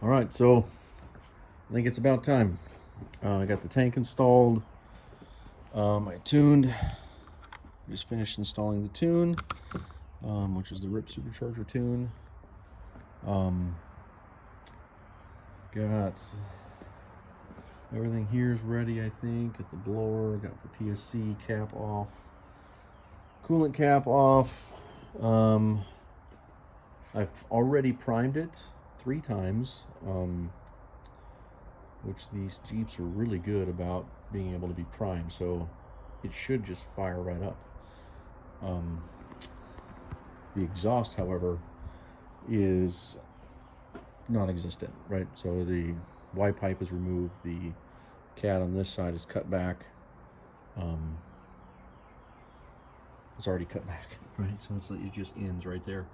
All right, so I think it's about time. I got the tank installed. I tuned. Just finished installing the tune, which is the RIP supercharger tune. Got everything here is ready, I think. Got the blower, got the PSC cap off, coolant cap off. I've already primed it 3 times, which these Jeeps are really good about being able to be primed, so it should just fire right up. The exhaust, however, is non-existent, right? So the Y pipe is removed, the cat on this side is cut back. It's already cut back, right? So it's like it just ends right there.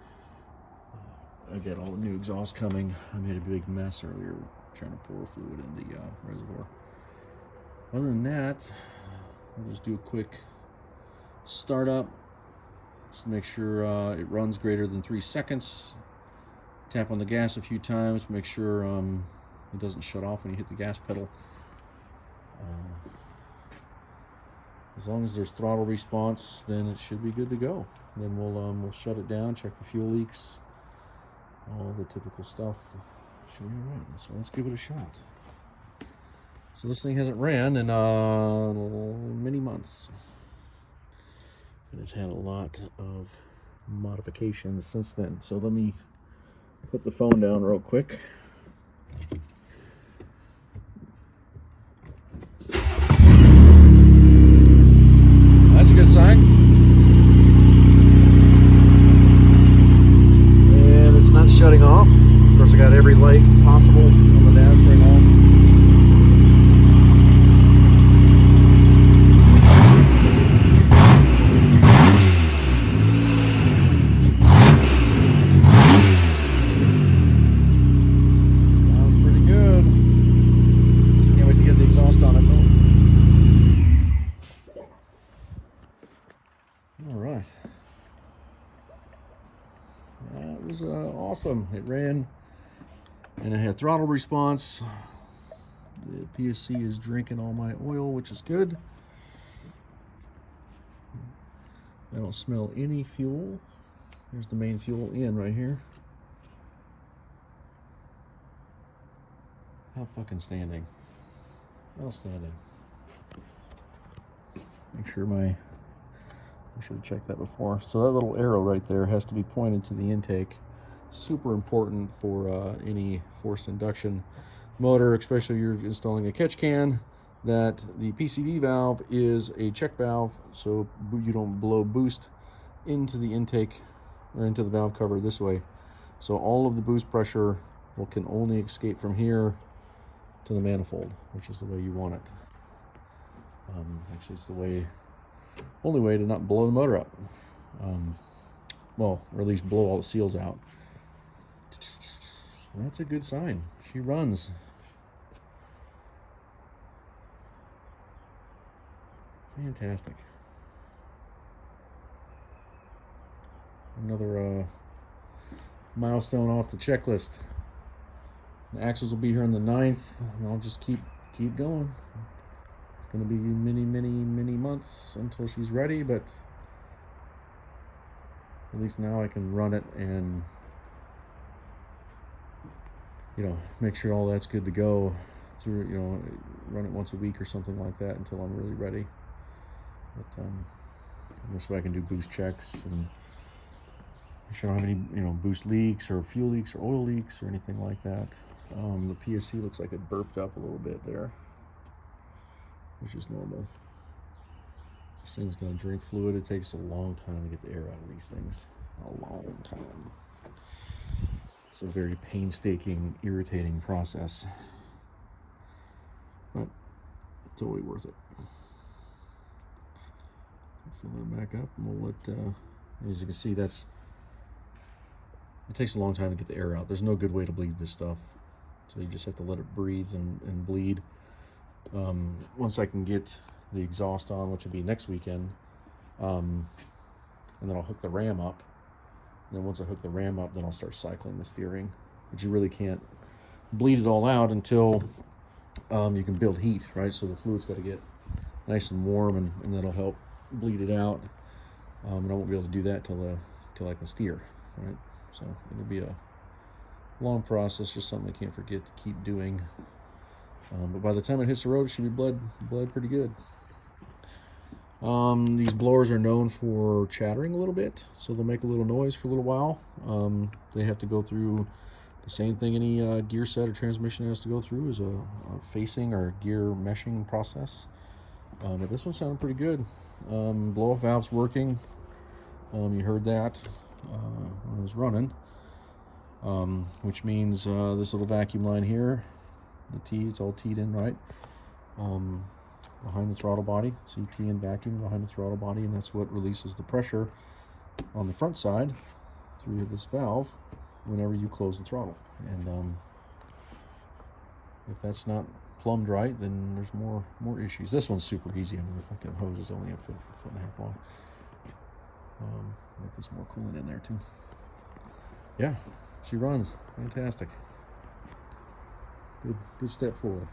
I got all the new exhaust coming. I made a big mess earlier trying to pour fluid in the reservoir. Other than that, I'll just do a quick startup. Just make sure it runs greater than 3 seconds. Tap on the gas a few times. Make sure it doesn't shut off when you hit the gas pedal. As long as there's throttle response, then it should be good to go. Then we'll shut it down, check for fuel leaks, all the typical stuff. Should be all right. So let's give it a shot. So this thing hasn't ran in many months. And it's had a lot of modifications since then. So let me put the phone down real quick. That's a good sign. And it's not shutting off. Of course, I got every light possible on the dash right now. Sounds pretty good. Can't wait to get the exhaust on it though. All right. That was awesome. It ran and it had throttle response. The PSC is drinking all my oil, which is good. I don't smell any fuel. There's the main fuel in right here. How fucking standing. Outstanding. I should have checked that before. So that little arrow right there has to be pointed to the intake. Super important for any forced induction motor, especially if you're installing a catch can, that the PCV valve is a check valve, so you don't blow boost into the intake or into the valve cover this way. So all of the boost pressure can only escape from here to the manifold, which is the way you want it. Actually, it's the only way to not blow the motor up. Well, or at least blow all the seals out. That's a good sign. She runs. Fantastic. Another milestone off the checklist. The axles will be here on the 9th, and I'll just keep going. It's going to be many months until she's ready, but at least now I can run it and make sure all that's good to go through, run it once a week or something like that until I'm really ready. But this way I can do boost checks and make sure I don't have any boost leaks or fuel leaks or oil leaks or anything like that. The PSC looks like it burped up a little bit there, which is normal. This thing's going to drink fluid. It takes a long time to get the air out of these things. A long time. It's a very painstaking, irritating process, but totally worth it. Fill that back up, and we'll let, as you can see, it takes a long time to get the air out. There's no good way to bleed this stuff, so you just have to let it breathe and bleed. Once I can get the exhaust on, which will be next weekend, and then I'll hook the ram up. And then once I hook the ram up, then I'll start cycling the steering, but you really can't bleed it all out until you can build heat, right? So the fluid's got to get nice and warm, and that'll help bleed it out. And I won't be able to do that till I can steer, right? So it'll be a long process, just something I can't forget to keep doing. But by the time it hits the road, it should be bled pretty good. These blowers are known for chattering a little bit, so they'll make a little noise for a little while. They have to go through the same thing any gear set or transmission has to go through, is a facing or gear meshing process. But this one sounded pretty good. Blow-off valve's working. You heard that when it was running, which means this little vacuum line here, the T, it's all teed in right behind the throttle body. So you T in vacuum behind the throttle body, and that's what releases the pressure on the front side through this valve whenever you close the throttle. And if that's not plumbed right, then there's more issues. This one's super easy. I mean, the fucking hose is only a foot and a half long. Put some more coolant in there too. Yeah, she runs fantastic. Good step forward.